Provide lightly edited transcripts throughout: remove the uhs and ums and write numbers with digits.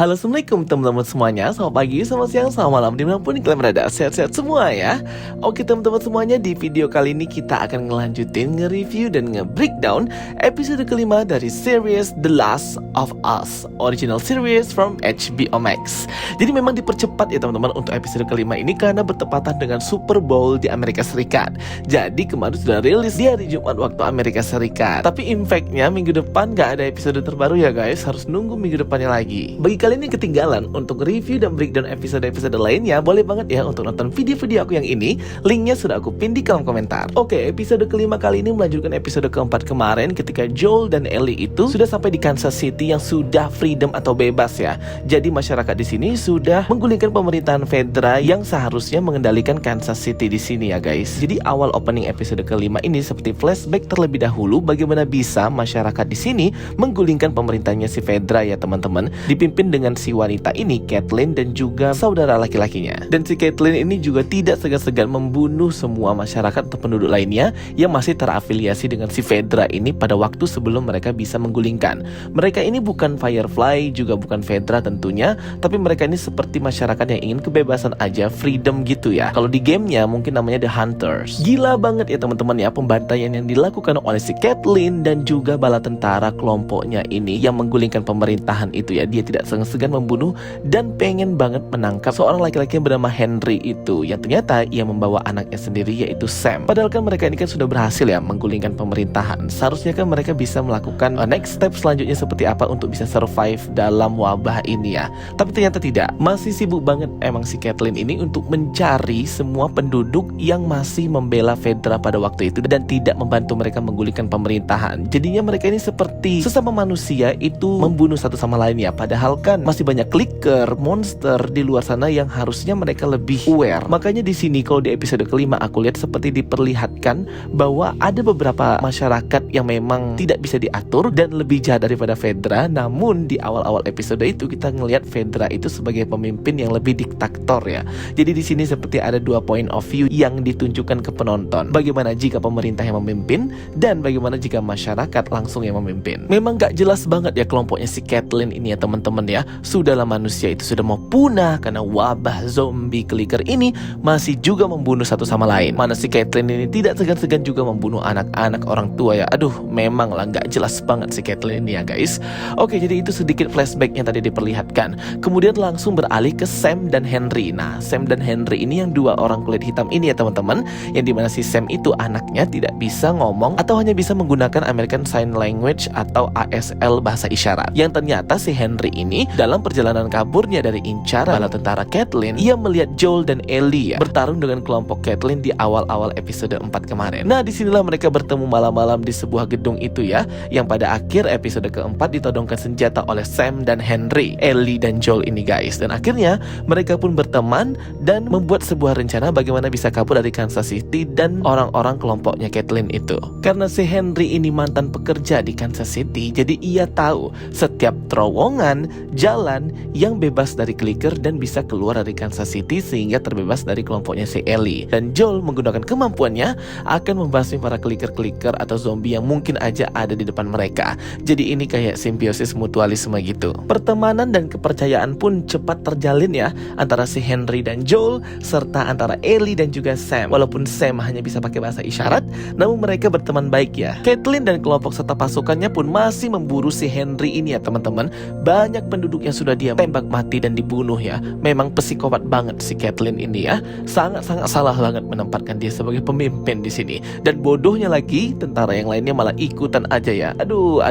Halo, assalamualaikum teman-teman semuanya. Selamat pagi, selamat siang, selamat malam, dimanapun kalian berada. Sehat-sehat semua ya. Oke teman-teman semuanya, di video kali ini kita akan ngelanjutin nge-review dan nge-breakdown episode kelima dari series The Last of Us, original series from HBO Max. Jadi memang dipercepat ya teman-teman untuk episode kelima ini karena bertepatan dengan Super Bowl di Amerika Serikat. Jadi kemarin sudah rilis di hari Jumat waktu Amerika Serikat. Tapi impactnya minggu depan gak ada episode terbaru ya guys, harus nunggu minggu depannya lagi. Bagi kalian yang ketinggalan untuk review dan breakdown episode-episode lainnya, boleh banget ya untuk nonton video-video aku yang ini. Linknya sudah aku pin di kolom komentar. Oke, episode kelima kali ini melanjutkan episode keempat kemarin ketika Joel dan Ellie itu sudah sampai di Kansas City yang sudah freedom atau bebas ya. Jadi masyarakat di sini sudah menggulingkan pemerintahan federal yang seharusnya mengendalikan Kansas City di sini ya guys. Jadi awal opening episode kelima ini seperti flashback terlebih dahulu bagaimana bisa masyarakat di sini menggulingkan pemerintahnya si federal ya teman-teman, dipimpin dengan si wanita ini, Caitlin, dan juga saudara laki-lakinya. Dan si Caitlin ini juga tidak segan-segan membunuh semua masyarakat atau penduduk lainnya yang masih terafiliasi dengan si Fedra ini pada waktu sebelum mereka bisa menggulingkan. Mereka ini bukan Firefly, juga bukan Fedra tentunya, tapi mereka ini seperti masyarakat yang ingin kebebasan aja, freedom gitu ya. Kalau di gamenya mungkin namanya The Hunters. Gila banget ya teman-teman ya, pembantaian yang dilakukan oleh si Caitlin dan juga bala tentara kelompoknya ini yang menggulingkan pemerintahan itu ya. Dia tidak segan membunuh dan pengen banget menangkap seorang laki-laki yang bernama Henry itu, yang ternyata ia membawa anaknya sendiri yaitu Sam. Padahal kan mereka ini kan sudah berhasil ya menggulingkan pemerintahan. Seharusnya kan mereka bisa melakukan next step selanjutnya seperti apa untuk bisa survive dalam wabah ini ya. Tapi ternyata tidak. Masih sibuk banget emang si Caitlin ini untuk mencari semua penduduk yang masih membela Fedra pada waktu itu dan tidak membantu mereka menggulingkan pemerintahan. Jadinya mereka ini seperti sesama manusia itu membunuh satu sama lain ya. Padahal kan masih banyak clicker, monster di luar sana yang harusnya mereka lebih aware. Makanya di sini kalau di episode kelima aku lihat seperti diperlihatkan bahwa ada beberapa masyarakat yang memang tidak bisa diatur dan lebih jahat daripada Fedra. Namun di awal-awal episode itu kita ngelihat Fedra itu sebagai pemimpin yang lebih diktator ya. Jadi di sini seperti ada dua point of view yang ditunjukkan ke penonton. Bagaimana jika pemerintah yang memimpin dan bagaimana jika masyarakat langsung yang memimpin. Memang gak jelas banget ya kelompoknya si Caitlin ini ya teman-teman ya. Sudahlah manusia itu sudah mau punah karena wabah zombie clicker ini masih juga membunuh satu sama lain. Mana si Caitlin ini tidak segan-segan juga membunuh anak-anak orang tua ya. Aduh, memang lah gak jelas banget si Caitlin ini ya guys. Oke, jadi itu sedikit flashback yang tadi diperlihatkan. Kemudian langsung beralih ke Sam dan Henry. Nah, Sam dan Henry ini yang dua orang kulit hitam ini ya teman-teman, yang dimana si Sam itu anaknya tidak bisa ngomong atau hanya bisa menggunakan American Sign Language atau ASL bahasa isyarat. Yang ternyata si Henry ini dalam perjalanan kaburnya dari incaran bala tentara Caitlin, ia melihat Joel dan Ellie ya, bertarung dengan kelompok Caitlin di awal-awal episode 4 kemarin. Nah, disinilah mereka bertemu malam-malam di sebuah gedung itu ya, yang pada akhir episode keempat ditodongkan senjata oleh Sam dan Henry, Ellie dan Joel ini guys. Dan akhirnya mereka pun berteman dan membuat sebuah rencana bagaimana bisa kabur dari Kansas City dan orang-orang kelompoknya Caitlin itu. Karena si Henry ini mantan pekerja di Kansas City, jadi ia tahu setiap terowongan, jalan yang bebas dari clicker dan bisa keluar dari Kansas City sehingga terbebas dari kelompoknya si Ellie. Dan Joel menggunakan kemampuannya akan membasmi para clicker-clicker atau zombie yang mungkin aja ada di depan mereka. Jadi ini kayak simbiosis mutualisme gitu. Pertemanan dan kepercayaan pun cepat terjalin ya antara si Henry dan Joel serta antara Ellie dan juga Sam. Walaupun Sam hanya bisa pakai bahasa isyarat, namun mereka berteman baik ya. Caitlin dan kelompok serta pasukannya pun masih memburu si Henry ini ya teman-teman. Banyak penduduk yang sudah dia tembak mati dan dibunuh ya. Memang psikopat banget si Caitlin ini ya. Sangat-sangat salah banget menempatkan dia sebagai pemimpin di sini. Dan bodohnya lagi, tentara yang lainnya malah ikutan aja ya. Aduh.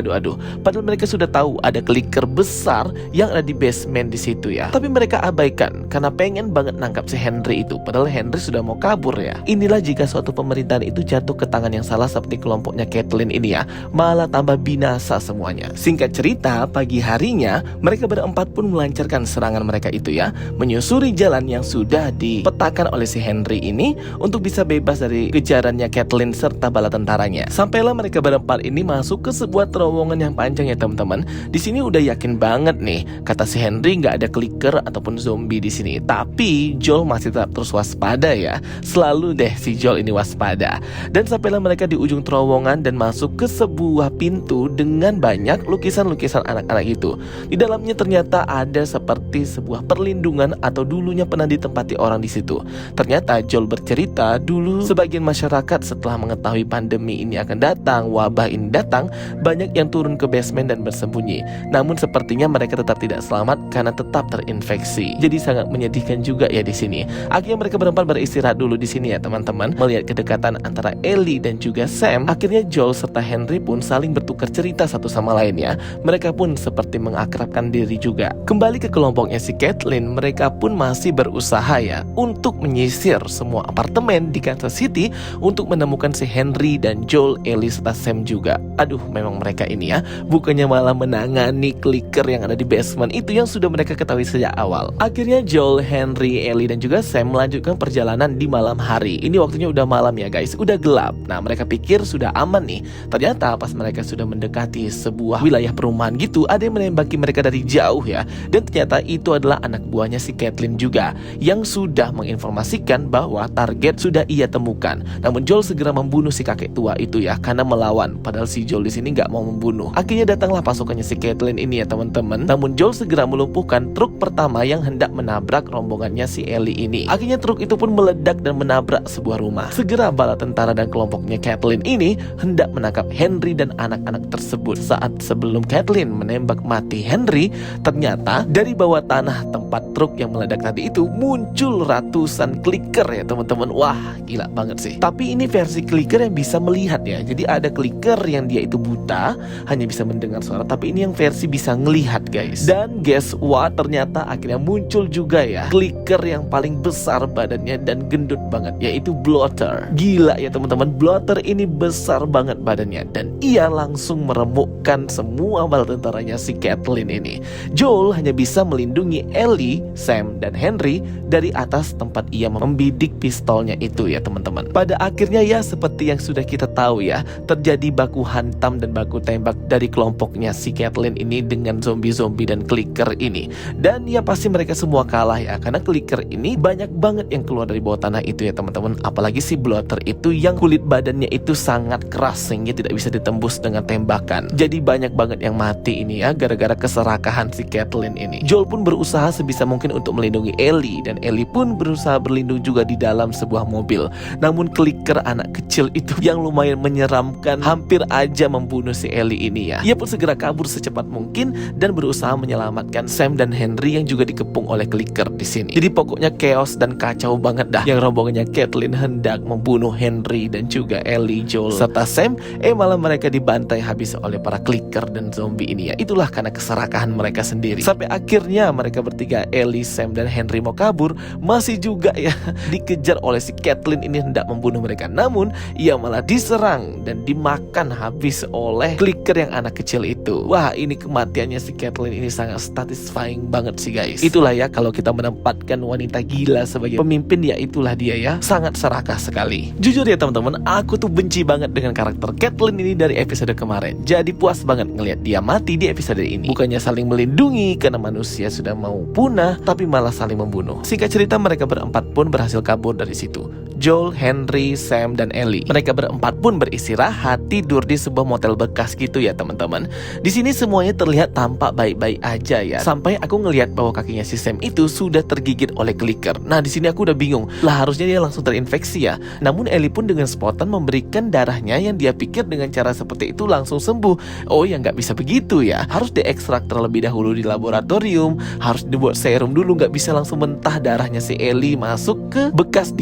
Padahal mereka sudah tahu ada clicker besar yang ada di basement di situ ya. Tapi mereka abaikan karena pengen banget nangkap si Henry itu. Padahal Henry sudah mau kabur ya. Inilah jika suatu pemerintahan itu jatuh ke tangan yang salah seperti kelompoknya Caitlin ini ya. Malah tambah binasa semuanya. Singkat cerita, pagi harinya mereka berempat pun melancarkan serangan mereka itu ya, menyusuri jalan yang sudah dipetakan oleh si Henry ini untuk bisa bebas dari kejarannya Caitlin serta bala tentaranya. Sampailah mereka berempat ini masuk ke sebuah terowongan yang panjang ya teman-teman. Di sini udah yakin banget nih, kata si Henry nggak ada clicker ataupun zombie di sini. Tapi Joel masih tetap terus waspada ya. Selalu deh si Joel ini waspada. Dan sampailah mereka di ujung terowongan dan masuk ke sebuah pintu dengan banyak lukisan-lukisan anak-anak itu. Di dalamnya ternyata ada seperti sebuah perlindungan atau dulunya pernah ditempati orang di situ. Ternyata Joel bercerita dulu sebagian masyarakat setelah mengetahui pandemi ini akan datang, wabah ini datang, banyak yang turun ke basement dan bersembunyi. Namun sepertinya mereka tetap tidak selamat karena tetap terinfeksi. Jadi sangat menyedihkan juga ya di sini. Akhirnya mereka berempat beristirahat dulu di sini ya teman-teman. Melihat kedekatan antara Ellie dan juga Sam, akhirnya Joel serta Henry pun saling bertukar cerita satu sama lainnya. Mereka pun seperti mengakrabkan diri juga. Kembali ke kelompoknya si Caitlin, mereka pun masih berusaha ya untuk menyisir semua apartemen di Kansas City untuk menemukan si Henry dan Joel, Ellie serta Sam juga. Aduh, memang mereka ini ya bukannya malah menangani clicker yang ada di basement itu yang sudah mereka ketahui sejak awal. Akhirnya Joel, Henry, Ellie dan juga Sam melanjutkan perjalanan di malam hari. Ini waktunya udah malam ya guys, udah gelap. Nah, mereka pikir sudah aman nih. Ternyata pas mereka sudah mendekati sebuah wilayah perumahan gitu, ada yang menembaki mereka dari jauh ya. Dan ternyata itu adalah anak buahnya si Caitlin juga, yang sudah menginformasikan bahwa target sudah ia temukan. Namun Joel segera membunuh si kakek tua itu ya, karena melawan. Padahal si Joel di sini nggak mau membunuh. Akhirnya datanglah pasukannya si Caitlin ini ya teman-teman. Namun Joel segera melumpuhkan truk pertama yang hendak menabrak rombongannya si Ellie ini. Akhirnya truk itu pun meledak dan menabrak sebuah rumah. Segera bala tentara dan kelompoknya Caitlin ini hendak menangkap Henry dan anak-anak tersebut. Saat sebelum Caitlin menembak mati Henry, ternyata dari bawah tanah tempat truk yang meledak tadi itu muncul ratusan clicker ya teman-teman. Wah, gila banget sih. Tapi ini versi clicker yang bisa melihat ya. Jadi ada clicker yang dia itu buta, hanya bisa mendengar suara, tapi ini yang versi bisa ngelihat guys. Dan guess what, ternyata akhirnya muncul juga ya clicker yang paling besar badannya dan gendut banget, yaitu Bloater. Gila ya teman-teman, Bloater ini besar banget badannya dan ia langsung meremukkan semua bala tentaranya si Caitlin ini. Joel hanya bisa melindungi Ellie, Sam dan Henry dari atas tempat ia membidik pistolnya itu ya teman-teman. Pada akhirnya ya seperti yang sudah kita tahu ya, terjadi baku hantam dan baku tembak dari kelompoknya si Caitlin ini dengan zombie-zombie dan clicker ini. Dan ya pasti mereka semua kalah ya, karena clicker ini banyak banget yang keluar dari bawah tanah itu ya teman-teman. Apalagi si Bloater itu yang kulit badannya itu sangat keras sehingga tidak bisa ditembus dengan tembakan. Jadi banyak banget yang mati ini ya gara-gara keserakahan si Caitlin ini. Joel pun berusaha sebisa mungkin untuk melindungi Ellie, dan Ellie pun berusaha berlindung juga di dalam sebuah mobil. Namun clicker anak kecil itu yang lumayan menyeramkan hampir aja membunuh si Ellie ini ya. Ia pun segera kabur secepat mungkin dan berusaha menyelamatkan Sam dan Henry yang juga dikepung oleh clicker di sini. Jadi pokoknya chaos dan kacau banget dah. Yang rombongannya Caitlin hendak membunuh Henry dan juga Ellie, Joel serta Sam, malah mereka dibantai habis oleh para clicker dan zombie ini ya. Itulah karena keserakahan mereka sendiri. Sampai akhirnya mereka bertiga, Ellie, Sam dan Henry mau kabur, masih juga ya dikejar oleh si Caitlin ini hendak membunuh mereka. Namun ia malah diserang dan dimakan habis oleh clicker yang anak kecil itu. Wah, ini kematiannya si Caitlin ini sangat satisfying banget sih guys. Itulah ya kalau kita menempatkan wanita gila sebagai pemimpin, ya itulah dia ya. Sangat serakah sekali. Jujur ya teman-teman, aku tuh benci banget dengan karakter Caitlin ini dari episode kemarin. Jadi puas banget ngelihat dia mati di episode ini. Bukannya saling melindungi karena manusia sudah mau punah, tapi malah saling membunuh. Singkat cerita, mereka berempat pun berhasil kabur dari situ. Joel, Henry, Sam, dan Ellie. Mereka berempat pun beristirahat, tidur di sebuah motel bekas gitu ya teman-teman. Di sini semuanya terlihat tampak baik-baik aja ya. Sampai aku ngelihat bahwa kakinya si Sam itu sudah tergigit oleh clicker. Nah, di sini aku udah bingung. Lah harusnya dia langsung terinfeksi ya. Namun Ellie pun dengan spontan memberikan darahnya yang dia pikir dengan cara seperti itu langsung sembuh. Oh ya, nggak bisa begitu ya. Harus diekstrak terlebih dahulu di laboratorium. Harus dibuat serum dulu. Nggak bisa langsung mentah darahnya si Ellie masuk ke bekas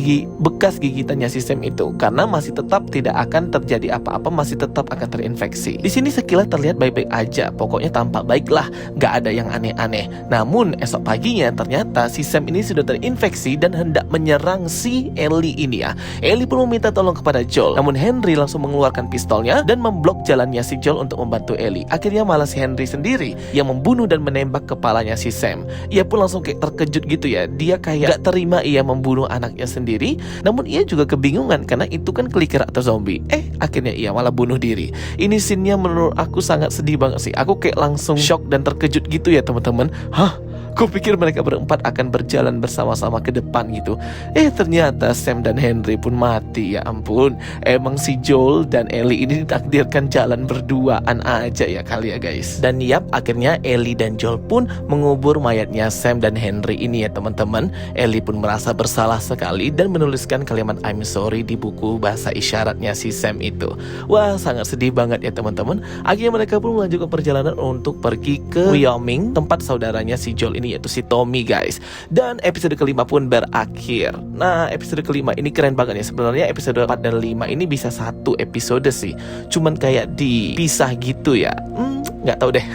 gigitannya si Sam itu, karena masih tetap tidak akan terjadi apa-apa, masih tetap akan terinfeksi. Di sini sekilas terlihat baik-baik aja, pokoknya tampak baiklah, nggak ada yang aneh-aneh. Namun esok paginya ternyata si Sam ini sudah terinfeksi dan hendak menyerang si Ellie ini ya. Ellie pun meminta tolong kepada Joel, namun Henry langsung mengeluarkan pistolnya dan memblok jalannya si Joel untuk membantu Ellie. Akhirnya malah si Henry sendiri yang membunuh dan menembak kepalanya si Sam. Ia pun langsung kayak terkejut gitu ya. Dia kayak gak terima ia membunuh anaknya sendiri, namun ia juga kebingungan karena itu kan clicker atau zombie. Akhirnya ia malah bunuh diri. Ini scene-nya menurut aku sangat sedih banget sih. Aku kayak langsung shock dan terkejut gitu ya teman-teman. Hah? Kupikir mereka berempat akan berjalan bersama-sama ke depan gitu. Ternyata Sam dan Henry pun mati. Ya ampun, emang si Joel dan Ellie ini ditakdirkan jalan berduaan aja ya kali ya guys. Dan yap, akhirnya Ellie dan Joel pun mengubur mayatnya Sam dan Henry ini ya teman-teman. Ellie pun merasa bersalah sekali dan menuliskan kalimat I'm sorry di buku bahasa isyaratnya si Sam itu. Wah, sangat sedih banget ya teman-teman. Akhirnya mereka pun melanjutkan perjalanan untuk pergi ke Wyoming, tempat saudaranya si Joel ini yaitu si Tommy guys. Dan episode kelima pun berakhir. Nah, episode kelima ini keren banget ya. Sebenarnya episode 4 dan 5 ini bisa satu episode sih, cuman kayak dipisah gitu ya. Nggak tahu deh.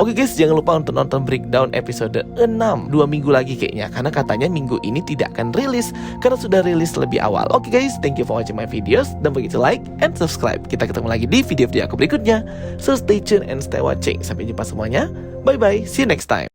Oke guys, jangan lupa untuk nonton breakdown episode 6 2 minggu lagi kayaknya, karena katanya minggu ini tidak akan rilis karena sudah rilis lebih awal. Oke guys, thank you for watching my videos. Don't forget to like and subscribe. Kita ketemu lagi di video-video aku berikutnya. So stay tuned and stay watching. Sampai jumpa semuanya. Bye bye. See you next time.